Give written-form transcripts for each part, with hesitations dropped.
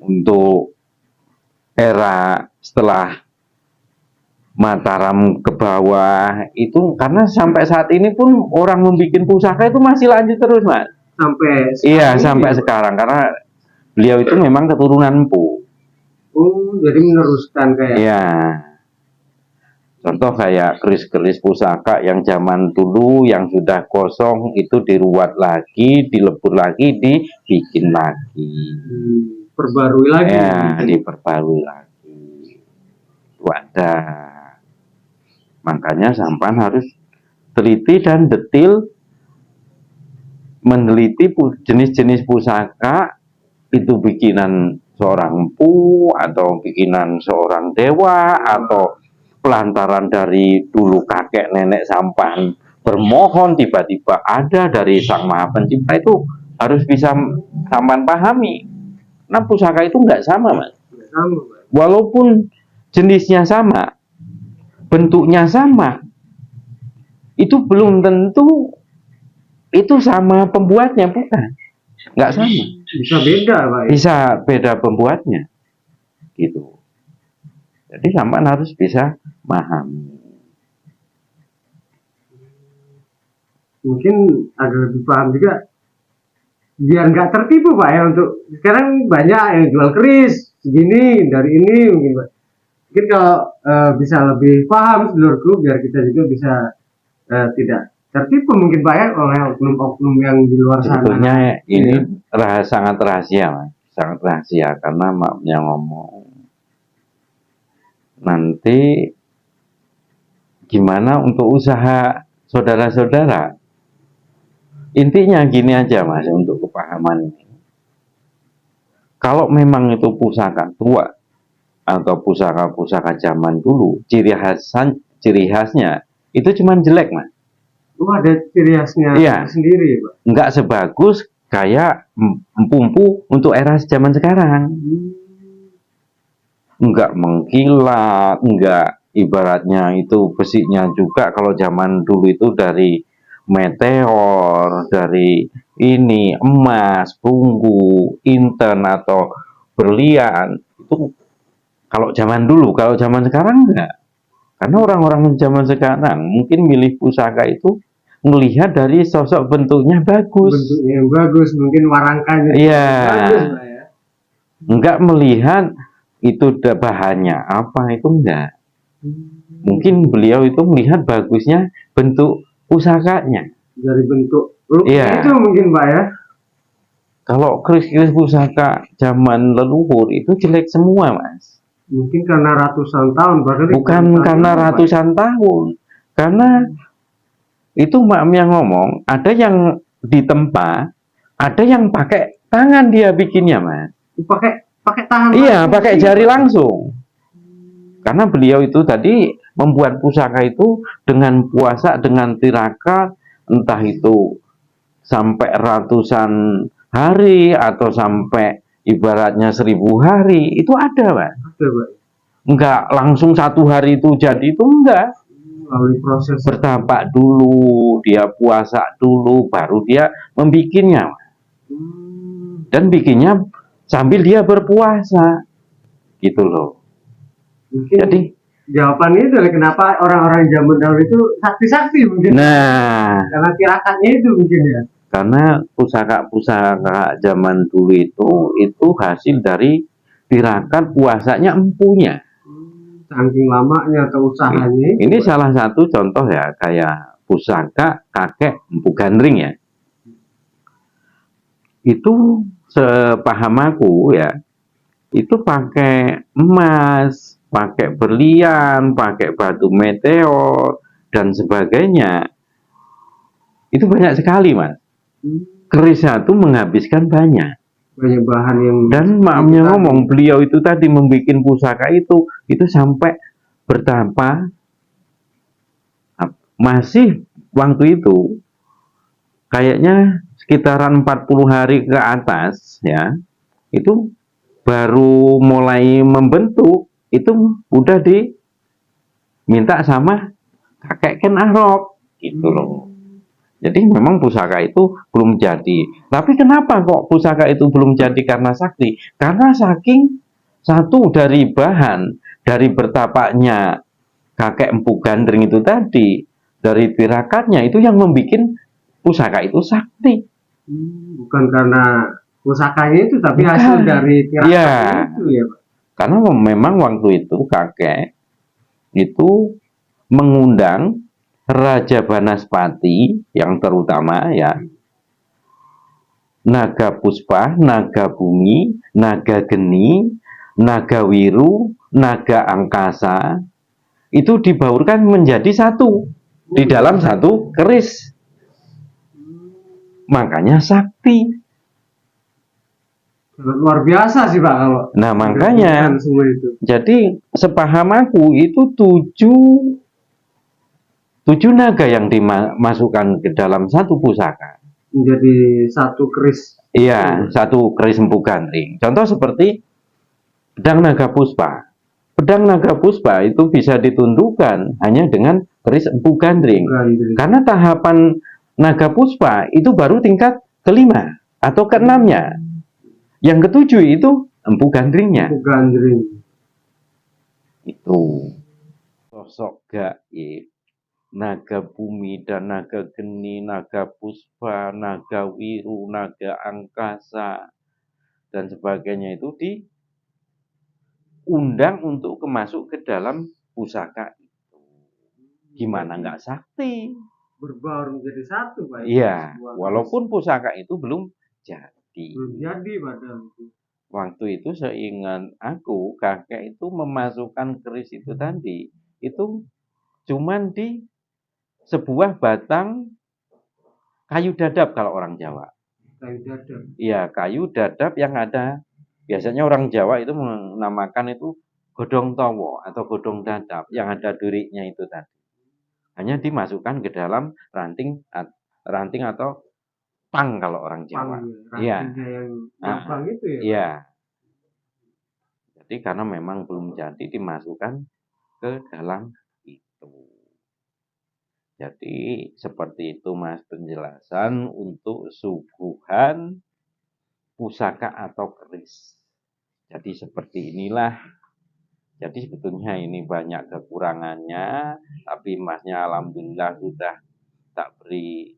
untuk era setelah Mataram ke bawah itu, karena sampai saat ini pun orang membuat pusaka itu masih lanjut terus, Mas. Sampai iya sampai sekarang, karena beliau itu memang keturunan Empu. Oh, jadi meneruskan kayak. Iya. Contoh kayak keris-keris pusaka yang zaman dulu yang sudah kosong itu diruat lagi, dilebur lagi, dibikin lagi. Perbarui lagi. Ya, diperbarui lagi. Itu ada. Makanya sampan harus teliti dan detil meneliti jenis-jenis pusaka itu bikinan seorang empu atau bikinan seorang dewa atau pelantaran dari dulu kakek nenek sampan bermohon tiba-tiba ada dari Sang Maha Pencipta, itu harus bisa sampan pahami. Nah, pusaka itu nggak sama, Mas. Walaupun jenisnya sama, bentuknya sama, itu belum tentu itu sama pembuatnya, bukan. Nggak sama. Bisa beda, Pak. Bisa beda pembuatnya. Gitu. Jadi sampean harus bisa memahami. Mungkin agak lebih paham juga, biar nggak tertipu, Pak, ya. Untuk sekarang banyak yang jual keris segini dari ini, mungkin, Pak. Mungkin kalau bisa lebih paham seluruhku, biar kita juga bisa tidak tertipu mungkin, Pak, ya, oleh oknum-oknum yang di luar sana. Sebetulnya ini sangat rahasia, Mas. Sangat rahasia, karena maafnya ngomong nanti gimana untuk usaha saudara-saudara. Intinya gini aja, Mas, untuk kepahaman ini. Kalau memang itu pusaka tua atau pusaka-pusaka zaman dulu, ciri khasnya itu cuman jelek, Mas. Oh, ada ciri khasnya sendiri, Pak. Nggak sebagus kayak empu untuk era zaman sekarang. Nggak mengkilat, nggak, ibaratnya itu besinya juga kalau zaman dulu itu dari meteor, dari ini emas, perunggu, inten atau berlian. Itu kalau zaman dulu, kalau zaman sekarang enggak. Karena orang-orang zaman sekarang mungkin milih pusaka itu melihat dari sosok bentuknya bagus. Bentuknya yang bagus, mungkin warangkanya bagus, Pak, ya. Enggak melihat itu bahannya apa, itu enggak. Mungkin beliau itu melihat bagusnya bentuk pusakanya. Dari bentuk itu mungkin, Pak, ya. Kalau keris-keris pusaka zaman leluhur itu jelek semua, Mas. Mungkin karena ratusan tahun, bahkan bukan karena ratusan tahun, karena itu maafnya ngomong, ada yang ditempa, ada yang pakai tangan dia bikinnya, Mas. Pakai tangan. Iya, pakai jari langsung. Karena beliau itu tadi membuat pusaka itu dengan puasa, dengan tiraka, entah itu sampai ratusan hari atau sampai ibaratnya 1000 hari, itu ada, Pak. Enggak langsung 1 hari itu jadi, itu enggak. Melalui proses bertapak dulu, dia puasa dulu, baru dia membikinnya. Dan bikinnya sambil dia berpuasa, gitu loh. Mungkin jadi jawabannya itu kenapa orang-orang zaman dahulu itu sakti-sakti mungkin. Nah, karena tirakatnya itu mungkin, ya. Karena pusaka-pusaka zaman dulu itu hasil dari tirakat puasanya empunya. Saking lamanya atau usahanya. Ini salah satu contoh ya, kayak pusaka kakek Empu Gandring ya. Itu sepaham aku ya, itu pakai emas, pakai berlian, pakai batu meteor dan sebagainya. Itu banyak sekali, Mas. Keris satu menghabiskan banyak bahan yang, dan maafnya ngomong, beliau itu tadi membuat pusaka itu sampai bertapa masih waktu itu kayaknya sekitaran 40 hari ke atas ya, itu baru mulai membentuk, itu udah diminta sama kakek Ken Arok gitu loh. Jadi memang pusaka itu belum jadi. Tapi kenapa kok pusaka itu belum jadi karena sakti? Karena saking satu dari bahan, dari bertapaknya kakek Empu Gandring itu tadi, dari tirakatnya itu yang membuat pusaka itu sakti. Bukan karena pusakanya itu, tapi Bukan. hasil dari tirakatnya Ya, itu ya Pak. karena memang waktu itu kakek itu mengundang Raja Banaspati yang terutama ya, Naga Puspa, Naga Bumi, Naga Geni, Naga Wiru, Naga Angkasa itu dibaurkan menjadi satu di dalam satu keris. Makanya sakti. Sangat luar biasa sih Pak kalau Nah makanya semua itu. jadi sepaham aku itu tujuh naga yang dimasukkan ke dalam satu pusaka. Menjadi satu keris. Iya, satu keris Empu Gandring. Contoh seperti pedang naga puspa. Pedang naga puspa itu bisa ditundukkan hanya dengan keris Empu Gandring. Karena tahapan naga puspa itu baru tingkat kelima atau keenamnya. Yang ketujuh itu Empu Gandringnya. Empu Gandring. Itu sosok gaib, naga bumi dan naga geni, naga puspa, naga wiru, naga angkasa, dan sebagainya itu diundang untuk masuk ke dalam pusaka itu. Gimana nggak sakti? Berbaur menjadi satu Pak. Iya, walaupun pusaka itu belum jadi. Belum jadi padahal. Waktu itu seingat aku, kakek itu memasukkan keris itu tadi, itu cuman di sebuah batang kayu dadap kalau orang Jawa. Kayu dadap. Iya, kayu dadap yang ada. Biasanya orang Jawa itu menamakan itu godong towo atau godong dadap yang ada duriknya itu tadi. Hanya dimasukkan ke dalam ranting atau pang kalau orang Jawa. Iya. Yang itu ya. Iya. Jadi karena memang belum jadi dimasukkan ke dalam itu. Jadi seperti itu Mas penjelasan untuk suguhan pusaka atau keris. Jadi seperti inilah. Jadi sebetulnya ini banyak kekurangannya, tapi Masnya alhamdulillah sudah tak beri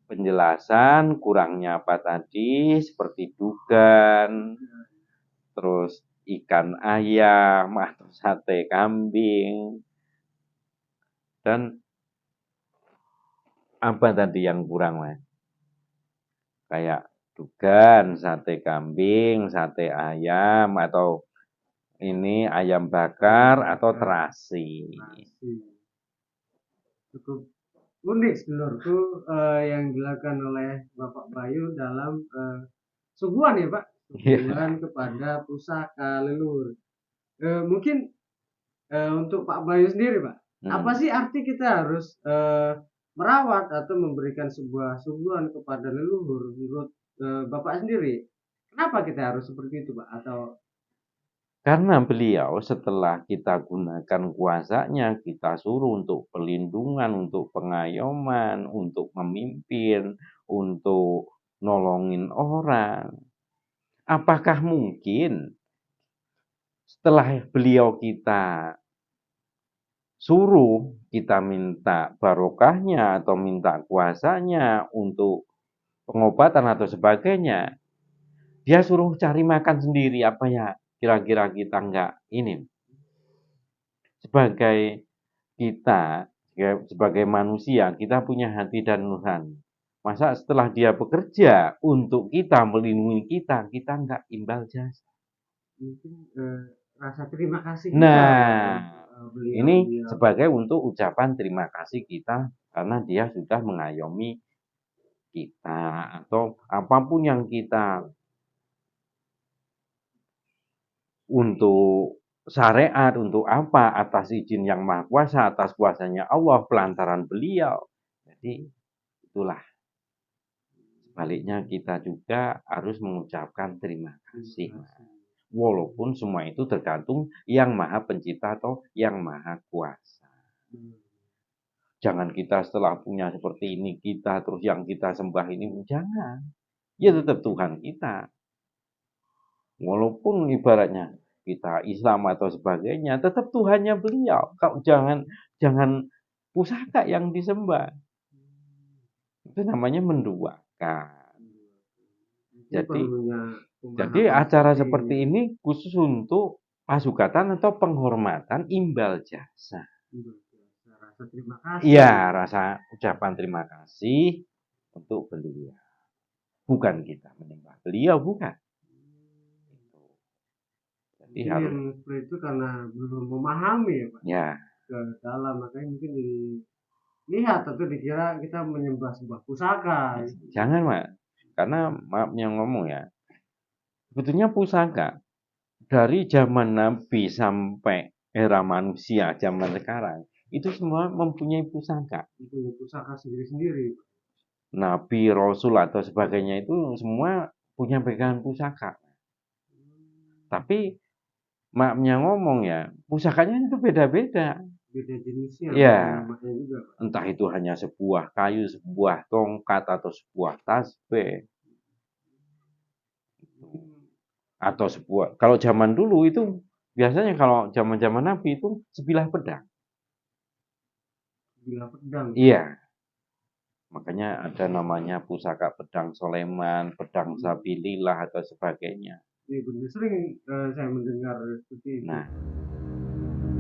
penjelasan kurangnya apa tadi, seperti dugan, terus ikan ayam atau sate kambing, dan apa tadi yang kurang Mas? Kayak dugan, sate kambing, sate ayam, atau ini ayam bakar atau terasi. Cukup unik sebenarku yang dilakukan oleh Bapak Bayu dalam suguhan ya Pak, suguhan kepada pusaka leluhur. Mungkin untuk Pak Bayu sendiri Pak, apa sih arti kita harus merawat atau memberikan sebuah suguhan kepada leluhur menurut Bapak sendiri? Kenapa kita harus seperti itu Pak? Atau karena beliau setelah kita gunakan kuasanya, kita suruh untuk pelindungan, untuk pengayoman, untuk memimpin, untuk nolongin orang. Apakah mungkin setelah beliau kita suruh, kita minta barokahnya atau minta kuasanya untuk pengobatan atau sebagainya, dia suruh cari makan sendiri, apa ya kira-kira kita enggak ini? Sebagai kita, sebagai manusia, kita punya hati dan nurani. Masa setelah dia bekerja untuk kita, melindungi kita, kita enggak imbal jasa? mungkin rasa terima kasih kita. Nah, ini sebagai untuk ucapan terima kasih kita karena dia sudah mengayomi kita atau apapun yang kita untuk syariat, untuk apa, atas izin yang maha kuasa, atas kuasanya Allah, pelantaran beliau. Jadi itulah. Sebaliknya kita juga harus mengucapkan terima kasih. Walaupun semua itu tergantung yang maha pencipta atau yang maha kuasa. Jangan kita setelah punya seperti ini, kita terus yang kita sembah ini, jangan. Ya tetap Tuhan kita. Walaupun ibaratnya kita Islam atau sebagainya, tetap Tuhannya beliau. Kau jangan pusaka yang disembah. Itu namanya menduakan. Itu Jadi perlunya Jadi pemahaman acara seperti seperti ini khusus untuk pasukatan atau penghormatan imbal jasa. ini. Rasa terima kasih. Iya, rasa ucapan terima kasih untuk beliau. Bukan kita menyembah beliau, bukan. Jadi Mungkin harus, yang seperti itu karena belum memahami ya Pak ya, ke dalam, makanya mungkin dilihat atau dikira kita menyembah sebuah pusaka. jangan, Mak. Karena maaf yang ngomong ya, sebetulnya pusaka dari zaman Nabi sampai era manusia zaman sekarang, itu semua mempunyai pusaka. Itu pusaka sendiri-sendiri. Nabi, Rasul atau sebagainya itu semua punya pegangan pusaka. Tapi maknya ngomong ya, pusakanya itu beda-beda. Beda jenisnya, Ya, makanya juga Pak. entah itu hanya sebuah kayu, sebuah tongkat atau sebuah tasbih atau sebuah. Kalau zaman dulu itu biasanya kalau zaman-zaman Nabi itu sebilah pedang. Bila pedang. Iya, makanya ada namanya pusaka pedang Soleman, pedang Sabilillah atau sebagainya. Ini benar sering saya mendengar seperti itu. Nah,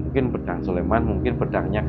mungkin pedang Soleman, mungkin pedangnya